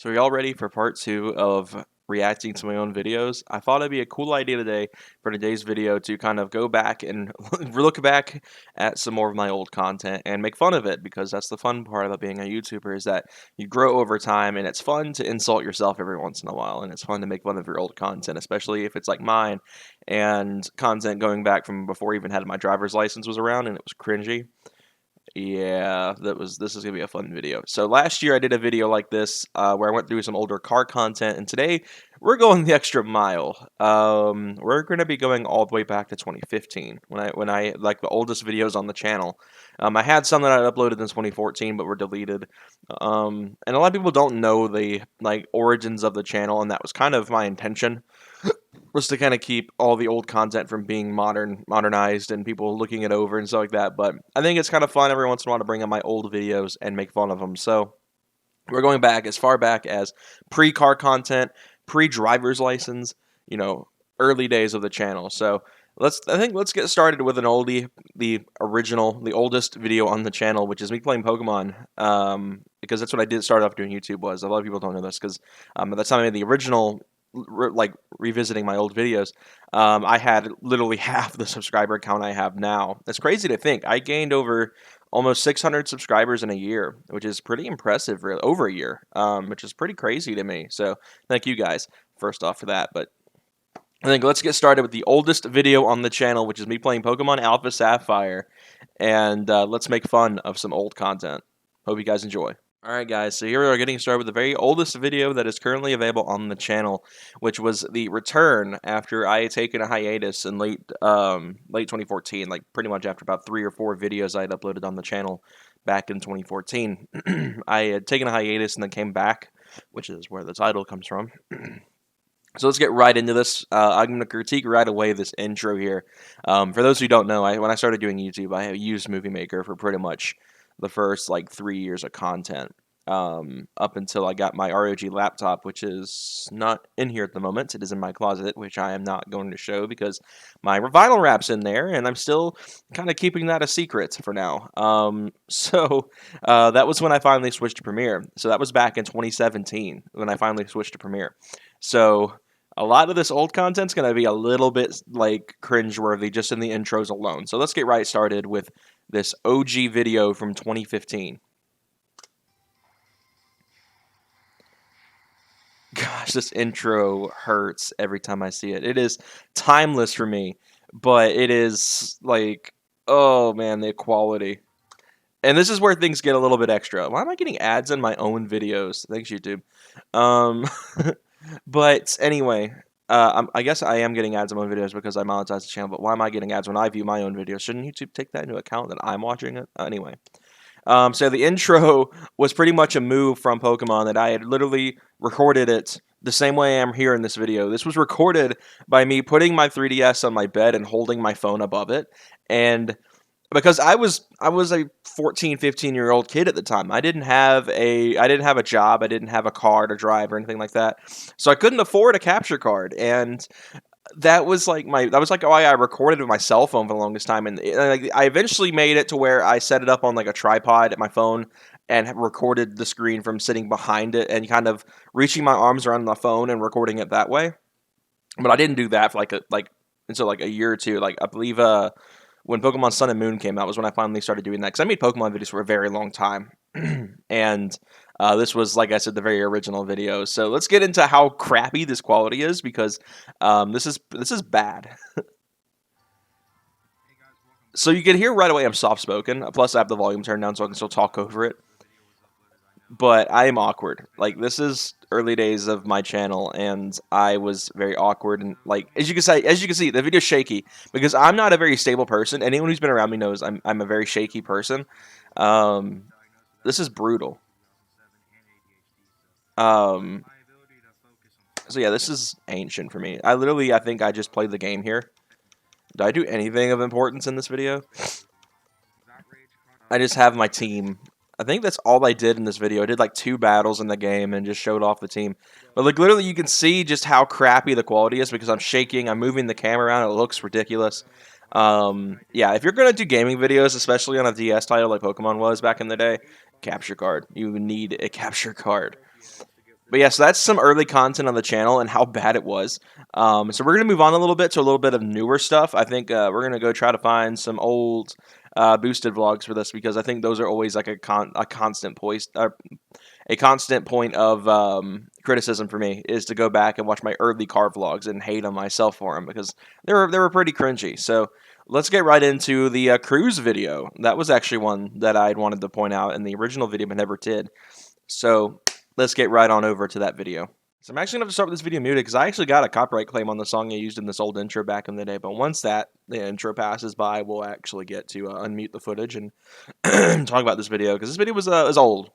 So are y'all ready for part 2 of reacting to my own videos? I thought it'd be a cool idea today for today's video to kind of go back and look back at some more of my old content and make fun of it, because that's the fun part about being a YouTuber, is that you grow over time and it's fun to insult yourself every once in a while, and it's fun to make fun of your old content, especially if it's like mine and content going back from before I even had my driver's license was around and it was cringy. Yeah, this is gonna be a fun video. So last year I did a video like this where I went through some older car content, and today we're going the extra mile. We're gonna be going all the way back to 2015 when I like the oldest videos on the channel. I had some that I uploaded in 2014 but were deleted. And a lot of people don't know the like origins of the channel, and that was kind of my intention, was to kind of keep all the old content from being modernized and people looking it over and stuff like that. But I think it's kind of fun every once in a while to bring up my old videos and make fun of them. So we're going back as far back as pre-car content, pre-driver's license, early days of the channel. So let's get started with an oldie, the original, the oldest video on the channel, which is me playing Pokemon. Because that's what I did start off doing YouTube was. A lot of people don't know this because at the time I made the original, revisiting my old videos, I had literally half the subscriber count I have now. It's crazy to think. I gained over almost 600 subscribers in a year, which is pretty impressive, really, over a year, which is pretty crazy to me. So thank you guys, first off, for that. But I think let's get started with the oldest video on the channel, which is me playing Pokemon Alpha Sapphire, and let's make fun of some old content. Hope you guys enjoy. Alright guys, so here we are getting started with the very oldest video that is currently available on the channel, which was the return after I had taken a hiatus in late 2014, like pretty much after about 3 or 4 videos I had uploaded on the channel back in 2014. I had taken a hiatus and then came back, which is where the title comes from. So let's get right into this. I'm going to critique right away this intro here. For those who don't know, when I started doing YouTube, I used Movie Maker for pretty much the first 3 years of content, up until I got my ROG laptop, which is not in here at the moment. It is in my closet, which I am not going to show because my vinyl wrap's in there, and I'm still kind of keeping that a secret for now. That was when I finally switched to Premiere. So that was back in 2017 when I finally switched to Premiere. So a lot of this old content's going to be a little bit cringeworthy just in the intros alone. So let's get right started with this OG video from 2015. Gosh, this intro hurts every time I see it. It is timeless for me, but it is oh man, the quality. And this is where things get a little bit extra. Why am I getting ads in my own videos? Thanks, YouTube. But anyway, I guess I am getting ads on my own videos because I monetize the channel, but why am I getting ads when I view my own videos? Shouldn't YouTube take that into account that I'm watching it? Anyway. So the intro was pretty much a move from Pokemon that I had literally recorded it the same way I am here in this video. This was recorded by me putting my 3DS on my bed and holding my phone above it, and because I was a 14, 15-year-old kid at the time. I didn't have a job, I didn't have a car to drive or anything like that. So I couldn't afford a capture card, and that was why I recorded with my cell phone for the longest time, and I eventually made it to where I set it up on a tripod at my phone and recorded the screen from sitting behind it and kind of reaching my arms around the phone and recording it that way. But I didn't do that for until a year or two. I believe when Pokemon Sun and Moon came out was when I finally started doing that, because I made Pokemon videos for a very long time. And this was, like I said, the very original video. So let's get into how crappy this quality is, because this is bad. So you can hear right away I'm soft-spoken. Plus I have the volume turned down so I can still talk over it. But I am awkward. This is early days of my channel, and I was very awkward. And as you can see, the video's shaky because I'm not a very stable person. Anyone who's been around me knows I'm a very shaky person. This is brutal. So yeah, this is ancient for me. I think I just played the game here. Did I do anything of importance in this video? I just have my team. I think that's all I did in this video. I did 2 battles in the game and just showed off the team. But literally you can see just how crappy the quality is because I'm shaking, I'm moving the camera around, it looks ridiculous. Yeah, if you're going to do gaming videos, especially on a DS title like Pokemon was back in the day, capture card. You need a capture card. But yeah, so that's some early content on the channel and how bad it was. So we're gonna move on a little bit to a little bit of newer stuff. I think we're gonna go try to find some old boosted vlogs for this because I think those are always like a constant a constant point of criticism for me is to go back and watch my early car vlogs and hate on myself for them because they were pretty cringy. So let's get right into the cruise video. That was actually one that I'd wanted to point out in the original video but never did. So let's get right on over to that video. So I'm actually going to start with this video muted because I actually got a copyright claim on the song I used in this old intro back in the day. But once the intro passes by, we'll actually get to unmute the footage and talk about this video because this video was old.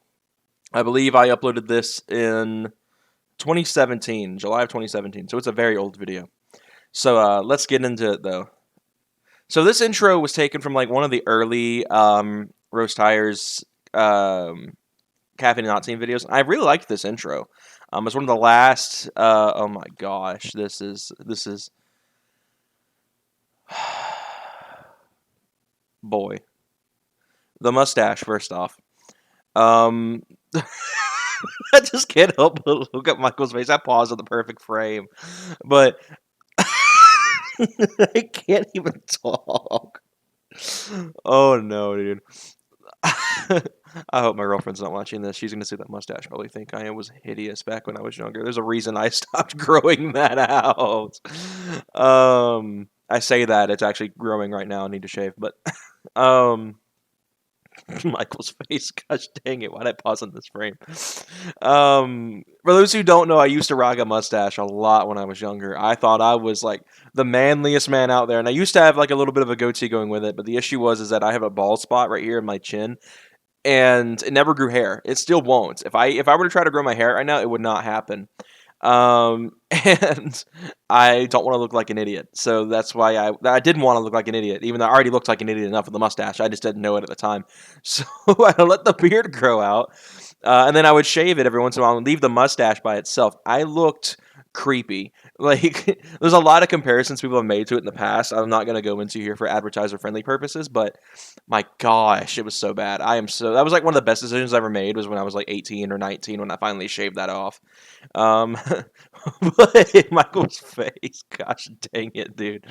I believe I uploaded this in 2017, July of 2017. So it's a very old video. So let's get into it though. So this intro was taken from like one of the early Roast Tires Caffeine and Octane videos. I really liked this intro. It's one of the last. Oh my gosh, this is boy, the mustache. First off, I just can't help but look at Michael's face. I paused at the perfect frame, but I can't even talk. Oh no, dude. I hope my girlfriend's not watching this. She's gonna see that mustache. Probably think I was hideous back when I was younger. There's a reason I stopped growing that out. I say that it's actually growing right now. I need to shave, but Michael's face. Gosh dang it! Why'd I pause on this frame? For those who don't know, I used to rock a mustache a lot when I was younger. I thought I was like the manliest man out there, and I used to have like a little bit of a goatee going with it. But the issue was that I have a bald spot right here in my chin, and it never grew hair. It still won't. If I were to try to grow my hair right now, it would not happen. And I don't want to look like an idiot. So that's why I didn't want to look like an idiot, even though I already looked like an idiot enough with the mustache. I just didn't know it at the time. So I let the beard grow out, and then I would shave it every once in a while and leave the mustache by itself. I looked creepy. Like, there's a lot of comparisons people have made to it in the past. I'm not going to go into here for advertiser-friendly purposes, but my gosh, it was so bad. That was like one of the best decisions I ever made was when I was like 18 or 19 when I finally shaved that off. But Michael's face, gosh dang it, dude.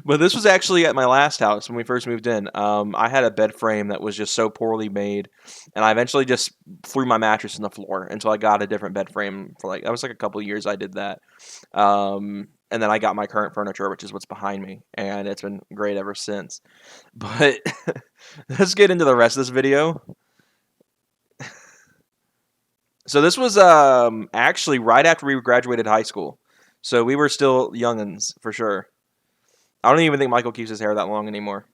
But this was actually at my last house when we first moved in. I had a bed frame that was just so poorly made, and I eventually just threw my mattress in the floor until I got a different bed frame for like that was like a couple of years I did that. And then I got my current furniture, which is what's behind me, and it's been great ever since. But let's get into the rest of this video. So this was actually right after we graduated high school. So we were still youngins for sure. I don't even think Michael keeps his hair that long anymore.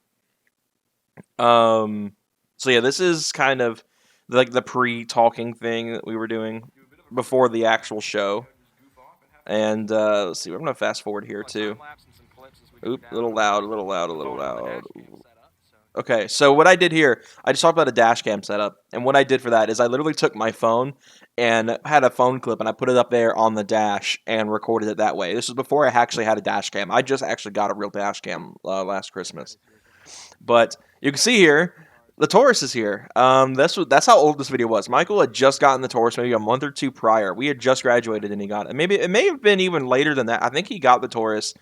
So yeah, this is kind of like the pre-talking thing that we were doing before the actual show. And let's see, we're gonna fast forward here too. Oop, a little loud, a little loud, a little loud. Okay, so what I did here, I just talked about a dash cam setup, and what I did for that is I literally took my phone and had a phone clip, and I put it up there on the dash and recorded it that way. This was before I actually had a dash cam. I just actually got a real dash cam last Christmas. But you can see here, the Taurus is here. That's how old this video was. Michael had just gotten the Taurus maybe a month or two prior. We had just graduated, and he got it. Maybe it may have been even later than that. I think he got the Taurus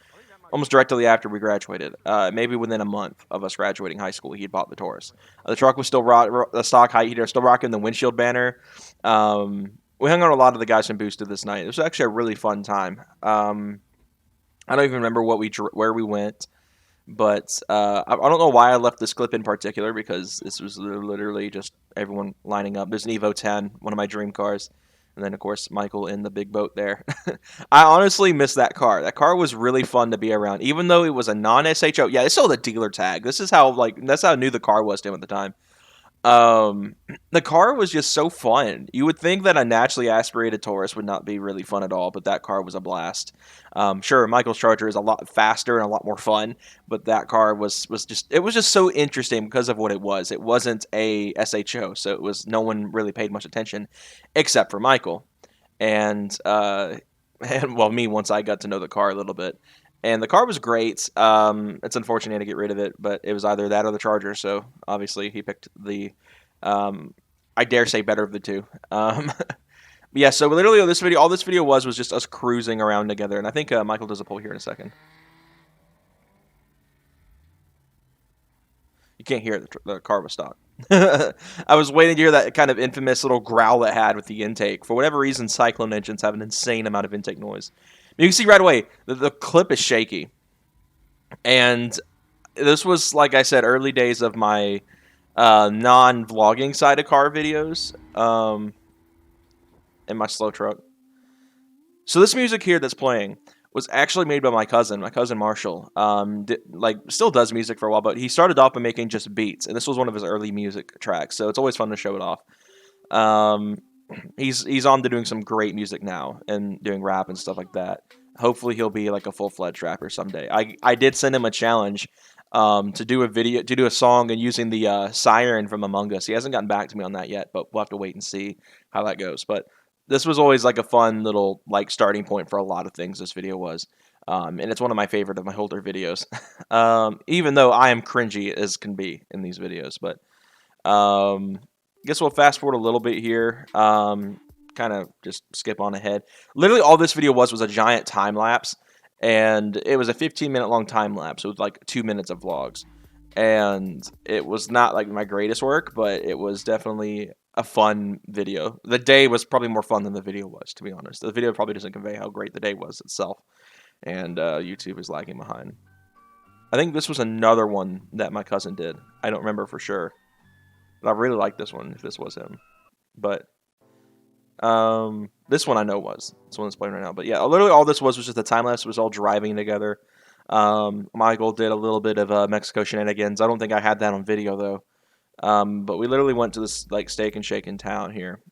almost directly after we graduated. Maybe within a month of us graduating high school, he had bought the Taurus. The truck was still the stock height heater, still rocking the windshield banner. We hung out a lot of the guys from Boosted this night. It was actually a really fun time. I don't even remember where we went, but I don't know why I left this clip in particular because this was literally just everyone lining up. There's an Evo 10, one of my dream cars. And then, of course, Michael in the big boat there. I honestly miss that car. That car was really fun to be around, even though it was a non-SHO. Yeah, it's still the dealer tag. This is how, that's how new the car was to him at the time. The car was just so fun. You would think that a naturally aspirated Taurus would not be really fun at all, but that car was a blast. Sure, Michael's Charger is a lot faster and a lot more fun, but that car was just so interesting because of what it was. It wasn't a SHO, so it was no one really paid much attention, except for Michael, and well, me once I got to know the car a little bit. And the car was great. It's unfortunate to get rid of it, but it was either that or the Charger. So obviously he picked the I dare say better of the two. Yeah, so literally all this video was just us cruising around together, and I think Michael does a poll here in a second. You can't hear it, the car was stopped. I was waiting to hear that kind of infamous little growl it had with the intake. For whatever reason, Cyclone engines have an insane amount of intake noise. You can see right away the clip is shaky, and this was, like I said, early days of my non-vlogging side of car videos in my slow truck. So this music here that's playing was actually made by my cousin Marshall. Still does music for a while, but he started off by making just beats, and this was one of his early music tracks. So it's always fun to show it off. Um, he's on to doing some great music now and doing rap and stuff like that. Hopefully he'll be like a full-fledged rapper someday. I did send him a challenge to do a song and using the siren from Among Us. He hasn't gotten back to me on that yet, but we'll have to wait and see how that goes. But this was always like a fun little like starting point for a lot of things. This video was, and it's one of my favorite of my older videos. Even though I am cringy as can be in these videos, but guess we'll fast forward a little bit here. Kind of just skip on ahead. Literally, all this video was a giant time lapse, and it was a 15-minute long time lapse. It was like 2 minutes of vlogs, and it was not like my greatest work, but it was definitely a fun video. The day was probably more fun than the video was, to be honest. The video probably doesn't convey how great the day was itself, and YouTube is lagging behind. I think this was another one that my cousin did. I don't remember for sure. But I really like this one, if this was him. But this one I know was. This one that's playing right now. But yeah, literally all this was just a time lapse. It was all driving together. Michael did a little bit of Mexico shenanigans. I don't think I had that on video, though. But we literally went to this like Steak and Shake in town here.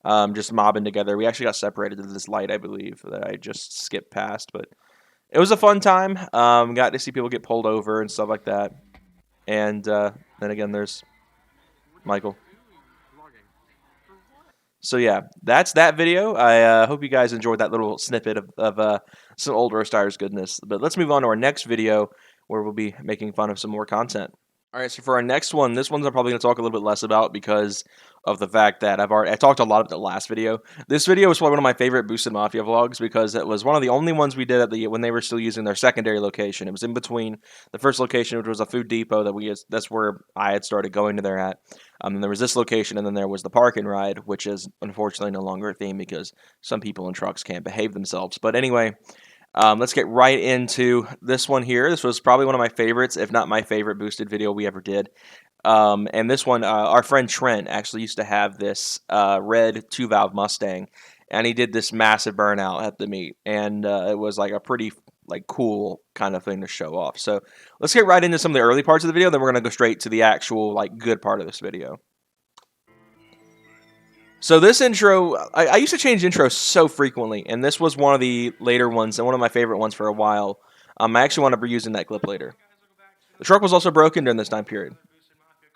Just mobbing together. We actually got separated to this light, I believe, that I just skipped past. But it was a fun time. Got to see people get pulled over and stuff like that. And then again, there's Michael. So yeah, that's that video. I hope you guys enjoyed that little snippet of some old Roast Tires goodness. But let's move on to our next video where we'll be making fun of some more content. All right, so for our next one, this one's I'm probably going to talk a little bit less about because of the fact that I talked a lot about the last video. This video was probably one of my favorite Boosted Mafia vlogs because it was one of the only ones we did when they were still using their secondary location. It was in between the first location, which was a food depot that's where I had started going to there at. And there was this location, and then there was the park and ride, which is unfortunately no longer a theme because some people in trucks can't behave themselves. But anyway. Let's get right into this one here. This was probably one of my favorites, if not my favorite boosted video we ever did. And this one, our friend Trent actually used to have this red 2-valve Mustang, and he did this massive burnout at the meet, and it was like a pretty cool kind of thing to show off. So let's get right into some of the early parts of the video, then we're going to go straight to the actual good part of this video. So this intro, I used to change intros so frequently, and this was one of the later ones, and one of my favorite ones for a while. I actually want to be using that clip later. The truck was also broken during this time period.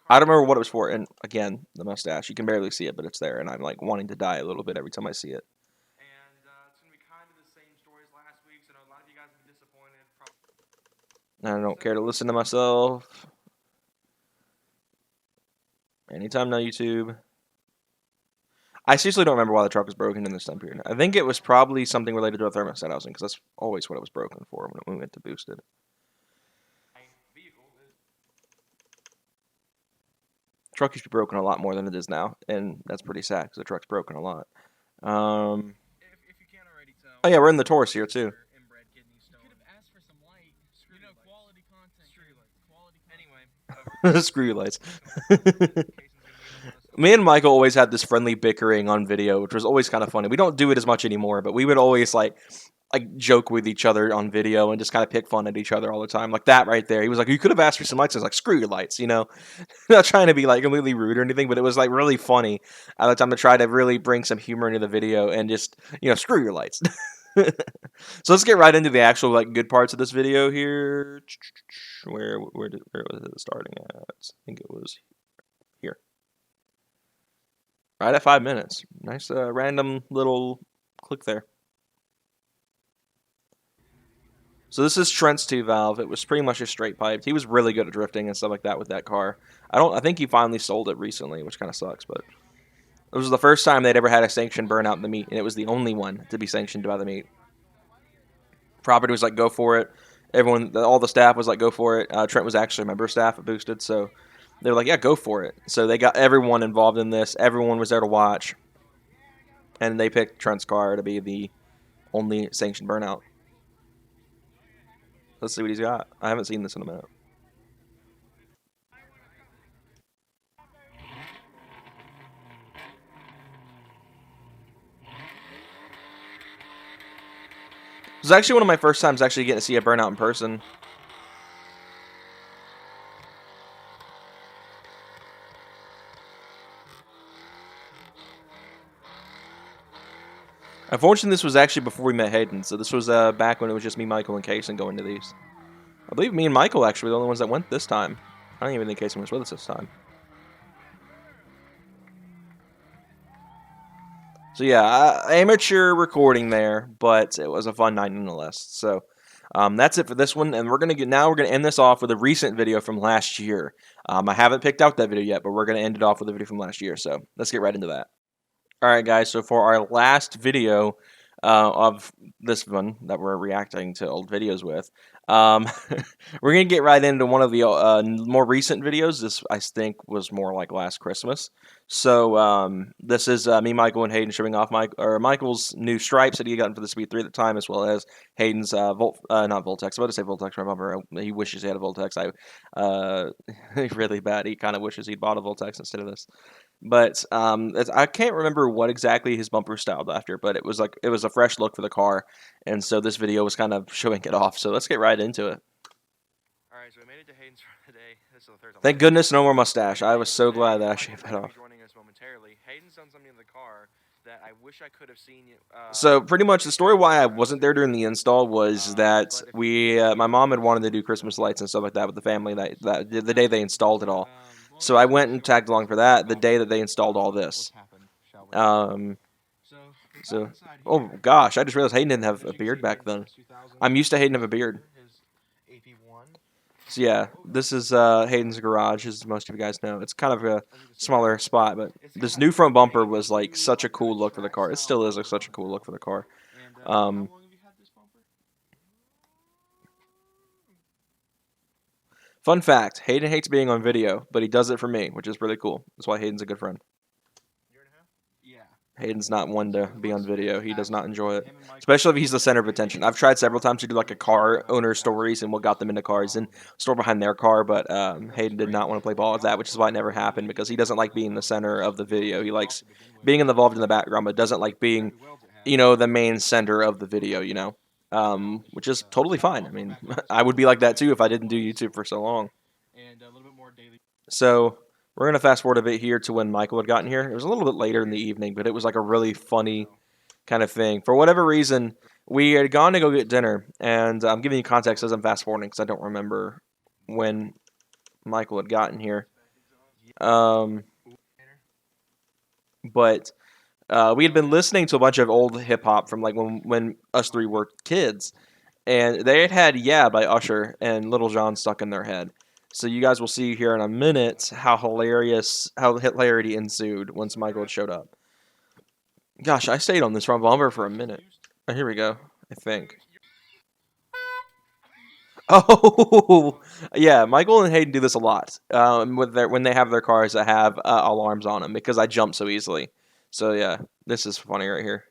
I don't remember what it was for, and again, the mustache. You can barely see it, but it's there, and I'm like wanting to die a little bit every time I see it. And it's going to be kind of the same story as last week, so I know a lot of you guys have been disappointed. I don't care to listen to myself. Anytime now, YouTube. I seriously don't remember why the truck was broken in this time period. I think it was probably something related to a thermostat housing, because that's always what it was broken for when we went to Boosted. The truck used to be broken a lot more than it is now, and that's pretty sad, because the truck's broken a lot. Oh yeah, we're in the Taurus here, too. Screw you lights. Me and Michael always had this friendly bickering on video, which was always kind of funny. We don't do it as much anymore, but we would always like joke with each other on video and just kind of pick fun at each other all the time. Like that right there. He was like, "You could have asked for some lights." I was like, "Screw your lights," you know. Not trying to be like completely rude or anything, but it was like really funny at the time to try to really bring some humor into the video and just screw your lights. So let's get right into the actual good parts of this video here. Where was it starting at? I think it was here. Right at 5 minutes. Nice random little click there. So this is Trent's 2-valve. It was pretty much a straight piped. He was really good at drifting and stuff like that with that car. I think he finally sold it recently, which kind of sucks, but it was the first time they'd ever had a sanctioned burnout in the meet, and it was the only one to be sanctioned by the meet. Property was like, go for it. Everyone, all the staff was like, go for it. Trent was actually a member of staff at Boosted, so they were like, yeah, go for it. So they got everyone involved in this. Everyone was there to watch, and they picked Trent's car to be the only sanctioned burnout. Let's see what he's got. I haven't seen this in a minute. It was actually one of my first times actually getting to see a burnout in person. Unfortunately, this was actually before we met Hayden, so this was back when it was just me, Michael, and Kason going to these. I believe me and Michael actually were the only ones that went this time. I don't even think Kason was with us this time. So yeah, amateur recording there, but it was a fun night nonetheless. So that's it for this one, and we're gonna end this off with a recent video from last year. I haven't picked out that video yet, but we're gonna end it off with a video from last year. So let's get right into that. All right, guys. So for our last video of this one that we're reacting to old videos with, um, we're gonna get right into one of the more recent videos. This I think was more like last Christmas. So this is me, Michael, and Hayden showing off Michael's new stripes that he got for the Speed 3 at the time, as well as Hayden's not Voltex. I was about to say Voltex for bumper. He wishes he had a Voltex. Really bad. He kind of wishes he'd bought a Voltex instead of this. But I can't remember what exactly his bumper styled after, but it was a fresh look for the car, and so this video was kind of showing it off. So let's get right into it. All right, so we made it to Hayden's for the day. This is the third time. Thank goodness, no more mustache. I was so glad that I shaved that off. Joining us momentarily. Hayden's done something to the car that I wish I could have seen. So pretty much the story why I wasn't there during the install was that my mom had wanted to do Christmas lights and stuff like that with the family the day they installed it all. So I went and tagged along for that the day that they installed all this. Oh gosh, I just realized Hayden didn't have a beard back then. I'm used to Hayden have a beard. So yeah, this is Hayden's garage, as most of you guys know. It's kind of a smaller spot, but this new front bumper was like such a cool look for the car. It still is such a cool look for the car. Fun fact, Hayden hates being on video, but he does it for me, which is really cool. That's why Hayden's a good friend. Hayden's not one to be on video. He does not enjoy it, especially if he's the center of attention. I've tried several times to do like a car owner stories and what got them into cars and store behind their car, but Hayden did not want to play ball with that, which is why it never happened, because he doesn't like being the center of the video. He likes being involved in the background, but doesn't like being, the main center of the video, which is totally fine. I mean, I would be like that too if I didn't do YouTube for so long. So we're going to fast forward a bit here to when Michael had gotten here. It was a little bit later in the evening, but it was like a really funny kind of thing. For whatever reason, we had gone to go get dinner, and I'm giving you context as I'm fast forwarding because I don't remember when Michael had gotten here. But we had been listening to a bunch of old hip-hop from like when us three were kids, and they had Yeah by Usher and Little John stuck in their head. So you guys will see here in a minute how hilarity ensued once Michael had showed up. Gosh, I stayed on this front bumper for a minute. Oh, here we go, I think. Oh, yeah, Michael and Hayden do this a lot when they have their cars that have alarms on them because I jump so easily. So yeah, this is funny right here.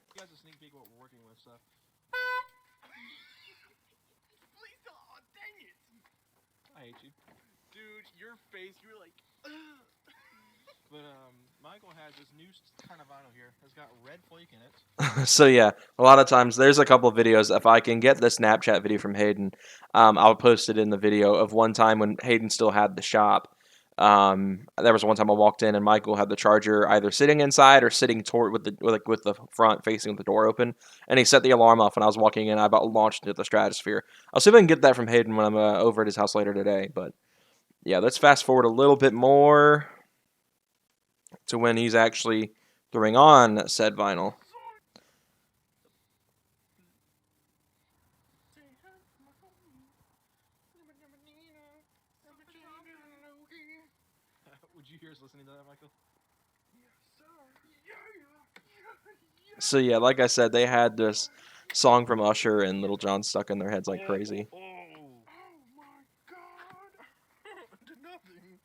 Michael has this new kind of vinyl here. It's got red flake in it. So yeah, a lot of times there's a couple of videos. If I can get the Snapchat video from Hayden, I'll post it in the video of one time when Hayden still had the shop. There was one time I walked in and Michael had the Charger either sitting inside or sitting toward with the front facing with the door open, and he set the alarm off when I was walking in. I about launched into the stratosphere. I'll see if I can get that from Hayden when I'm over at his house later today. But yeah, let's fast forward a little bit more to when he's actually throwing on said vinyl. So yeah, like I said, they had this song from Usher and Little John stuck in their heads like crazy. Oh my God! Did nothing.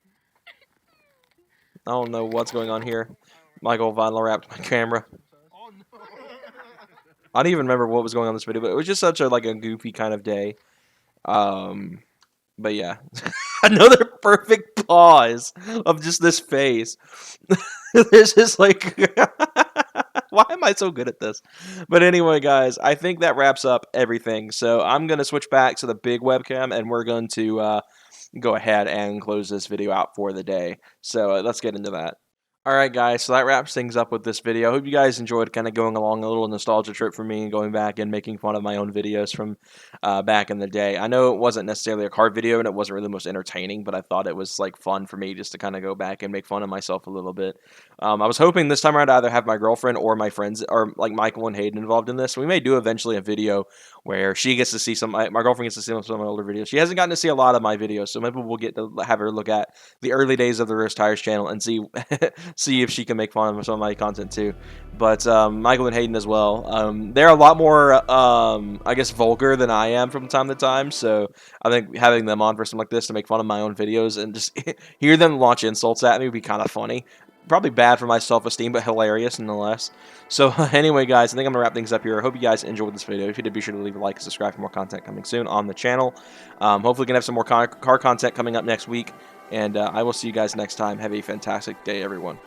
I don't know what's going on here. Michael vinyl wrapped my camera. Oh no! I don't even remember what was going on in this video, but it was just such a like a goofy kind of day. Um, but yeah, another perfect pause of just this face. This is like, why am I so good at this? But anyway, guys, I think that wraps up everything. So I'm gonna switch back to the big webcam, and we're going to go ahead and close this video out for the day. So let's get into that. Alright guys, so that wraps things up with this video. I hope you guys enjoyed kind of going along a little nostalgia trip for me and going back and making fun of my own videos from back in the day. I know it wasn't necessarily a car video and it wasn't really the most entertaining, but I thought it was like fun for me just to kind of go back and make fun of myself a little bit. I was hoping this time around to either have my girlfriend or my friends or like Michael and Hayden involved in this. We may do eventually a video where she gets to see my girlfriend gets to see some of my older videos. She hasn't gotten to see a lot of my videos, so maybe we'll get to have her look at the early days of the Roast Tires channel and see see if she can make fun of some of my content too. But Michael and Hayden as well. They're a lot more, I guess, vulgar than I am from time to time. So I think having them on for something like this to make fun of my own videos and just hear them launch insults at me would be kind of funny. Probably bad for my self-esteem, but hilarious nonetheless. So anyway, guys, I think I'm going to wrap things up here. I hope you guys enjoyed this video. If you did, be sure to leave a like and subscribe for more content coming soon on the channel. Hopefully, we can have some more car content coming up next week. And I will see you guys next time. Have a fantastic day, everyone.